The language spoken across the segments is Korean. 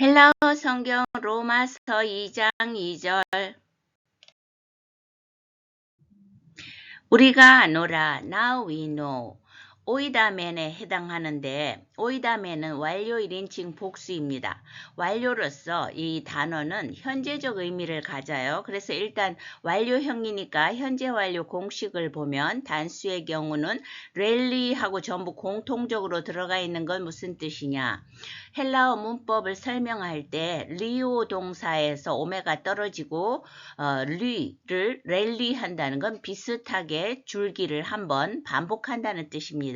헬라어 성경 로마서 2장 2절. 우리가 아노라 now we know 오이다멘에 해당하는데 오이다멘은 완료 1인칭 복수입니다. 완료로서 이 단어는 현재적 의미를 가져요. 그래서 일단 완료형이니까 현재 완료 공식을 보면 단수의 경우는 랠리하고 전부 공통적으로 들어가 있는 건 무슨 뜻이냐. 헬라어 문법을 설명할 때 리오 동사에서 오메가 떨어지고 리를 랠리한다는 건 비슷하게 줄기를 한번 반복한다는 뜻입니다.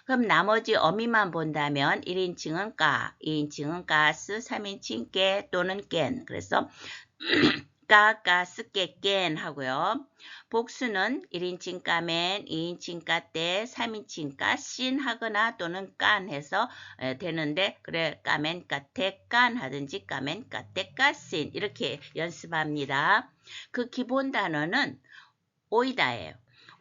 그럼 나머지 어미만 본다면 1인칭은 까, 2인칭은 가스, 3인칭 깨 또는 깬. 그래서 가스, 깨 하고요. 복수는 1인칭 까맨, 2인칭 까떼, 3인칭 까신 하거나 또는 깐 해서 되는데 그래 까맨, 까떼, 깐 하든지 까맨, 까떼, 까신 이렇게 연습합니다. 그 기본 단어는 오이다예요.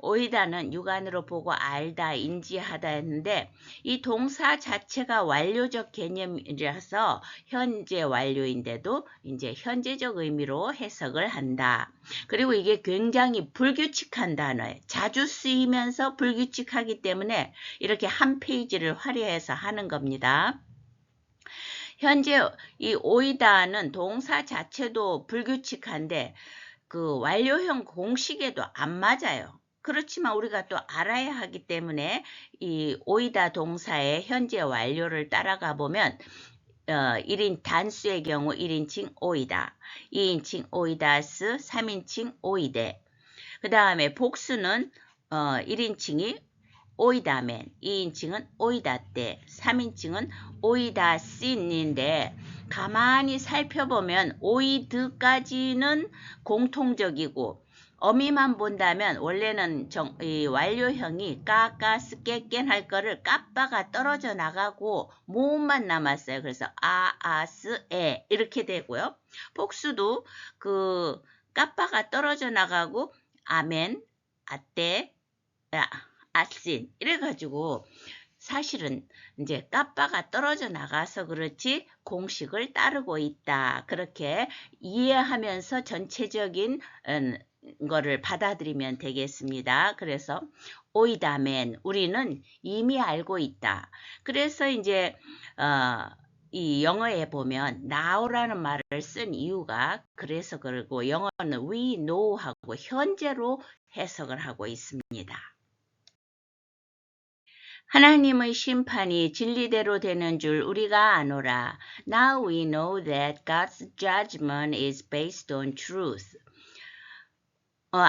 오이다는 육안으로 보고 알다, 인지하다 했는데 이 동사 자체가 완료적 개념이라서 현재 완료인데도 이제 현재적 의미로 해석을 한다. 그리고 이게 굉장히 불규칙한 단어예요. 자주 쓰이면서 불규칙하기 때문에 이렇게 한 페이지를 화려해서 하는 겁니다. 현재 이 오이다는 동사 자체도 불규칙한데 그 완료형 공식에도 안 맞아요. 그렇지만 우리가 또 알아야 하기 때문에 이 오이다 동사의 현재 완료를 따라가 보면 1인 단수의 경우 1인칭 오이다, 2인칭 오이다스, 3인칭 오이데. 그 다음에 복수는 1인칭이 오이다맨, 2인칭은 오이다떼, 3인칭은 오이다신인데 가만히 살펴보면 오이드까지는 공통적이고 어미만 본다면 원래는 이 완료형이 까까스 깨깬 할 거를 까빠가 떨어져 나가고 모음만 남았어요. 그래서 아스 에 이렇게 되고요. 복수도 그 까빠가 떨어져 나가고 아멘, 아떼, 아신 이래가지고 사실은 이제 까빠가 떨어져 나가서 그렇지 공식을 따르고 있다. 그렇게 이해하면서 전체적인 거를 받아들이면 되겠습니다. 그래서 오이다맨 우리는 이미 알고 있다. 그래서 이제 이 영어에 보면 now라는 말을 쓴 이유가 그래서 그러고 영어는 we know 하고 현재로 해석을 하고 있습니다. 하나님의 심판이 진리대로 되는 줄 우리가 아노라. Now we know that God's judgment is based on truth.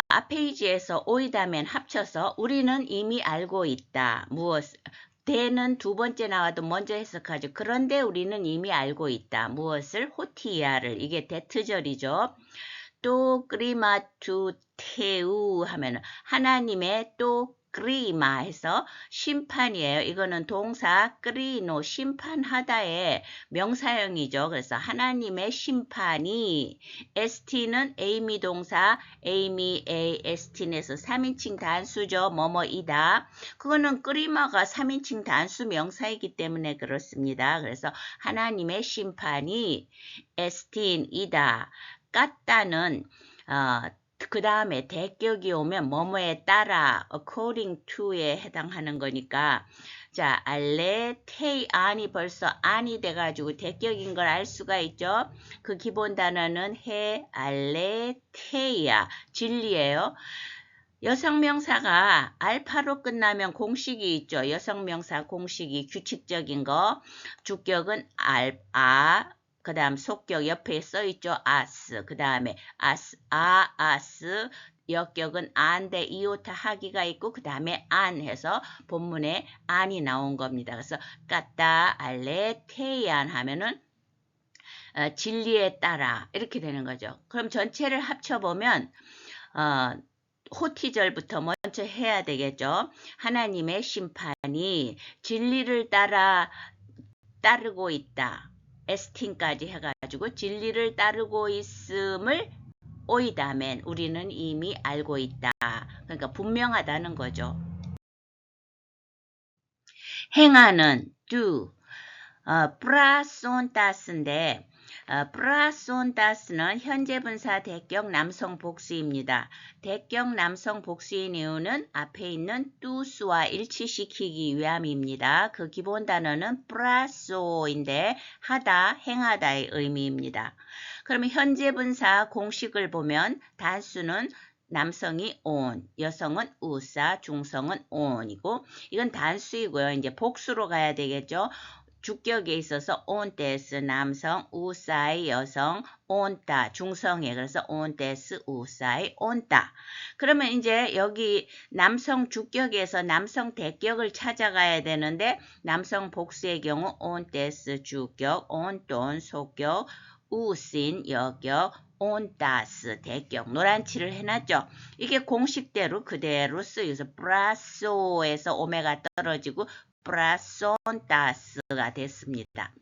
앞 페이지에서 오이다면 합쳐서 우리는 이미 알고 있다. 무엇? 대는 두 번째 나와도 먼저 해석하죠. 그런데 우리는 이미 알고 있다. 무엇을? 호티야를. 이게 대트절이죠. 또 그리마투 테우 하면 하나님의 또 그리마 해서 심판이에요. 이거는 동사 그리노 심판하다의 명사형이죠. 그래서 하나님의 심판이 ST는 에이미 동사 에이미 AST에서 3인칭 단수죠. 뭐뭐이다. 그거는 그리마가 3인칭 단수 명사이기 때문에 그렇습니다. 그래서 하나님의 심판이 ST이다. 깠다는 그 다음에 대격이 오면 뭐뭐에 따라 according to에 해당하는 거니까 자 알레 테이 안이 벌써 안이 돼가지고 대격인 걸 알 수가 있죠. 그 기본 단어는 해 알레 테이야 진리예요. 여성명사가 알파로 끝나면 공식이 있죠. 여성명사 공식이 규칙적인 거 주격은 그 다음 속격 옆에 써있죠. 아스. 그 다음에 아스. 역격은 안데 이오타 하기가 있고 그 다음에 안 해서 본문에 안이 나온 겁니다. 그래서 까따 알레 테이안 하면은 진리에 따라 이렇게 되는 거죠. 그럼 전체를 합쳐보면 호티절부터 먼저 해야 되겠죠. 하나님의 심판이 진리를 따르고 있다. 에스틴까지 해가지고 진리를 따르고 있음을 오이다멘 우리는 이미 알고 있다. 그러니까 분명하다는 거죠. 행하는 do 프라손타스인데 프라손타스는 현재 분사 대격 남성 복수입니다. 대격 남성 복수인 이유는 앞에 있는 뚜스와 일치시키기 위함입니다. 그 기본 단어는 프라소인데 하다, 행하다의 의미입니다. 그러면 현재 분사 공식을 보면 단수는 남성이 on, 여성은 우사, 중성은 on이고 이건 단수이고요. 이제 복수로 가야 되겠죠. 주격에 있어서 온데스 남성, 우사이 여성, 온따 중성에 그래서 온데스 우사이 온따. 그러면 이제 여기 남성 주격에서 남성 대격을 찾아가야 되는데 남성 복수의 경우 온데스 주격, 온돈 소격, 우신 여격, 온따스 대격 노란치를 해놨죠. 이게 공식대로 그대로 쓰여서 브라소에서 오메가 떨어지고 프라손타스가 됐습니다.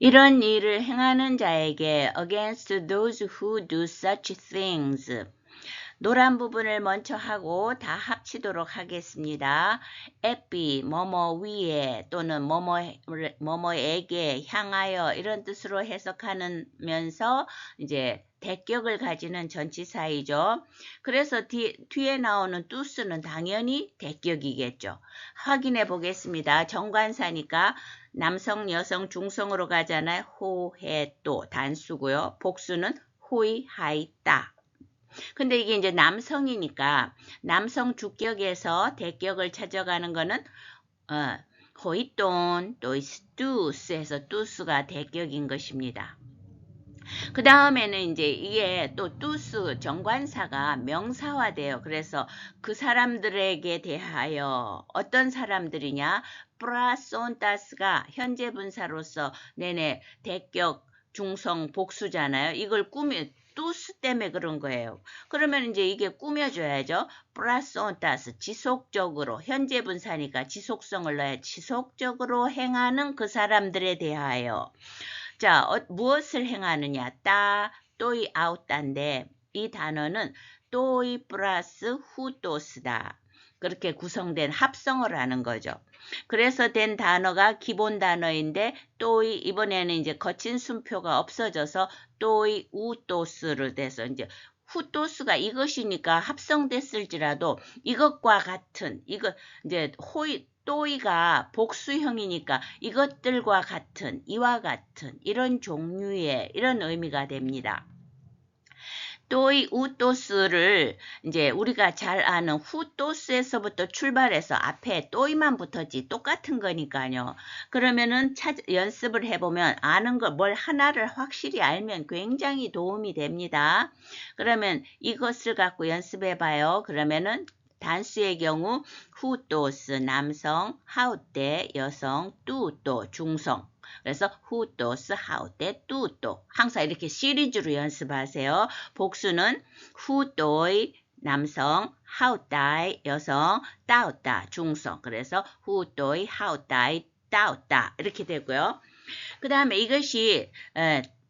이런 일을 행하는 자에게 against those who do such things. 노란 부분을 먼저 하고 다 합치도록 하겠습니다. 에피, 뭐뭐 위에 또는 뭐뭐에게 향하여 이런 뜻으로 해석하면서 이제 대격을 가지는 전치사이죠. 그래서 뒤에 나오는 뚜스는 당연히 대격이겠죠. 확인해 보겠습니다. 정관사니까 남성, 여성, 중성으로 가잖아요. 호, 해, 또 단수고요. 복수는 호이, 하이, 따. 근데 이게 이제 남성이니까 남성 주격에서 대격을 찾아가는 거는 호이돈, 또 뚜스에서 뚜스가 대격인 것입니다. 그 다음에는 이제 이게 또 뚜스 정관사가 명사화돼요. 그래서 그 사람들에게 대하여 어떤 사람들이냐? 프라손타스가 현재 분사로서 내내 대격 중성 복수잖아요. 이걸 뚜스 때문에 그런 거예요. 그러면 이제 이게 꾸며줘야죠. 프라손타스 지속적으로 현재 분사니까 지속성을 넣어야 지속적으로 행하는 그 사람들에 대하여 자, 무엇을 행하느냐? 또이 아웃다인데 이 단어는 또이 플러스 후토스다. 그렇게 구성된 합성을 하는 거죠. 그래서 된 단어가 기본 단어인데 또이 이번에는 이제 거친 순표가 없어져서 또이 우토스로 돼서 이제 후토스가 이것이니까 합성됐을지라도 이것과 같은 이거 이제 또이가 복수형이니까 이것들과 같은 이와 같은 이런 종류의 이런 의미가 됩니다. 또이 우토스를 이제 우리가 잘 아는 후토스에서부터 출발해서 앞에 또이만 붙었지 똑같은 거니까요. 그러면은 연습을 해보면 아는 거 뭘 하나를 확실히 알면 굉장히 도움이 됩니다. 그러면 이것을 갖고 연습해봐요. 그러면은 단수의 경우 후토스 남성, 하우떼 여성, 뚜또 중성. 그래서 후토스, 하우떼, 뚜또 항상 이렇게 시리즈로 연습하세요. 복수는 후토이 남성, 하우따이 여성, 따우따 중성. 그래서 후토이, 하우따이, 따우따 이렇게 되고요. 그 다음에 이것이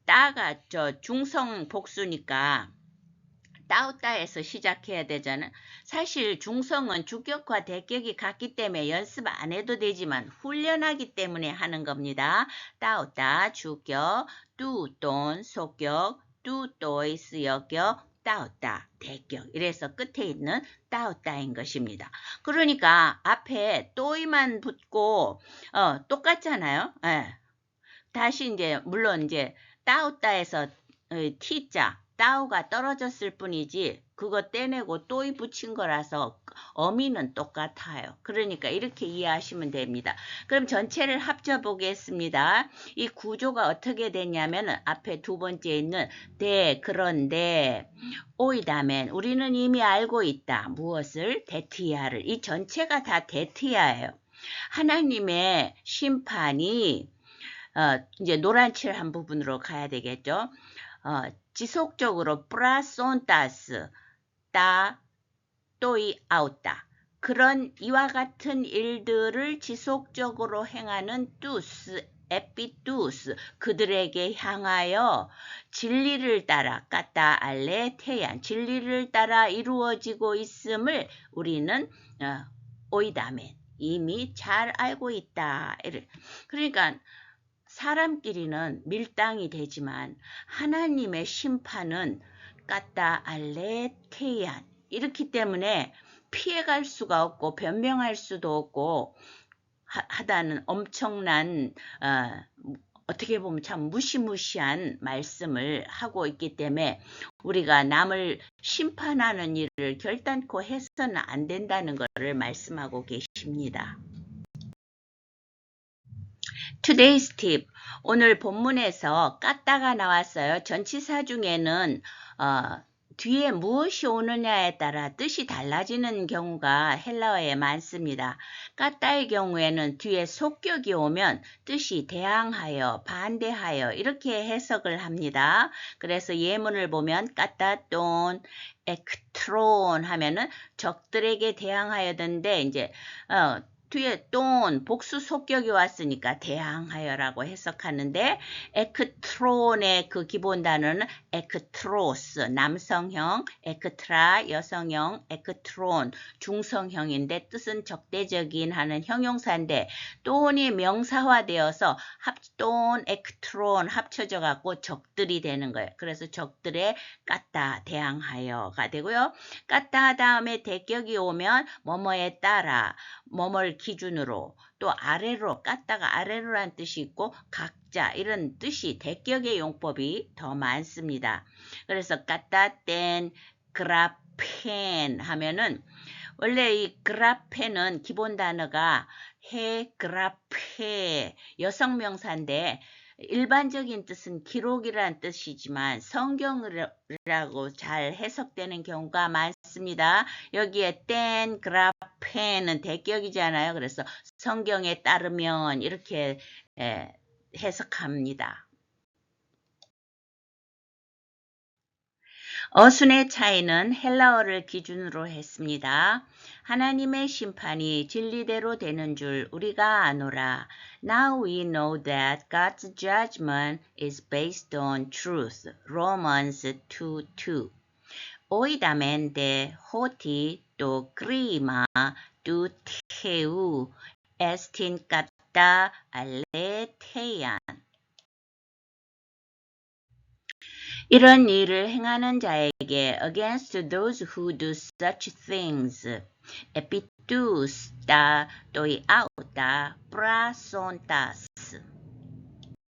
따가 중성 복수니까 따우따에서 시작해야 되잖아. 사실 중성은 주격과 대격이 같기 때문에 연습 안 해도 되지만 훈련하기 때문에 하는 겁니다. 따우따 주격, 뚜돈 소격, 뚜또이스 여격, 따우따 대격. 이래서 끝에 있는 따우따인 것입니다. 그러니까 앞에 또이만 붙고 똑같잖아요. 다시 이제 물론 이제 따우따에서 T자 따우가 떨어졌을 뿐이지 그거 떼내고 또이 붙인 거라서 어미는 똑같아요. 그러니까 이렇게 이해하시면 됩니다. 그럼 전체를 합쳐 보겠습니다. 이 구조가 어떻게 되냐면 앞에 두 번째 있는 그런데 오이다멘 우리는 이미 알고 있다. 무엇을? 데티아를. 이 전체가 다 데티아예요. 하나님의 심판이 이제 노란칠 한 부분으로 가야 되겠죠. 지속적으로 프라손타스 또이 아웃다 그런 이와 같은 일들을 지속적으로 행하는 뚜스 에피뚜스 그들에게 향하여 진리를 따라 까따 알레 태양 진리를 따라 이루어지고 있음을 우리는 오이다멘 이미 잘 알고 있다. 그러니까 사람끼리는 밀당이 되지만 하나님의 심판은 까따 알레테얀 이렇기 때문에 피해갈 수가 없고 변명할 수도 없고 하다는 엄청난 어떻게 보면 참 무시무시한 말씀을 하고 있기 때문에 우리가 남을 심판하는 일을 결단코 해서는 안 된다는 것을 말씀하고 계십니다. Today's tip. 오늘 본문에서 까따가 나왔어요. 전치사 중에는 뒤에 무엇이 오느냐에 따라 뜻이 달라지는 경우가 헬라어에 많습니다. 까따의 경우에는 뒤에 속격이 오면 뜻이 대항하여, 반대하여 이렇게 해석을 합니다. 그래서 예문을 보면 까따돈, 엑트론 하면은 적들에게 대항하여던데 이제 뒤에 돈, 복수 속격이 왔으니까 대항하여라고 해석하는데 에크트론의 그 기본 단어는 에크트로스, 남성형, 에크트라, 여성형, 에크트론, 중성형인데 뜻은 적대적인 하는 형용사인데 돈이 명사화되어서 돈, 에크트론 합쳐져 갖고 적들이 되는 거예요. 그래서 적들의 까따, 대항하여가 되고요. 까따 다음에 대격이 오면 뭐뭐에 따라, 뭐뭘 기준으로 또 아래로 깠다가 아래로란 뜻이 있고 각자 이런 뜻이 대격의 용법이 더 많습니다. 그래서 깠다 땐 그라펜 하면은 원래 이 그라펜은 기본 단어가 그라페 여성명사인데 일반적인 뜻은 기록이라는 뜻이지만 성경이라고 잘 해석되는 경우가 많습니다. 여기에 땐, 그라펜은 대격이잖아요. 그래서 성경에 따르면 이렇게 해석합니다. 어순의 차이는 헬라어를 기준으로 했습니다. 하나님의 심판이 진리대로 되는 줄 우리가 아노라. Now we know that God's judgment is based on truth. Romans 2:2. Oidamente hoti to grima tu teu estin kata alethean. 이런 일을 행하는 자에게 against those who do such things epitus ta toi auta prasontas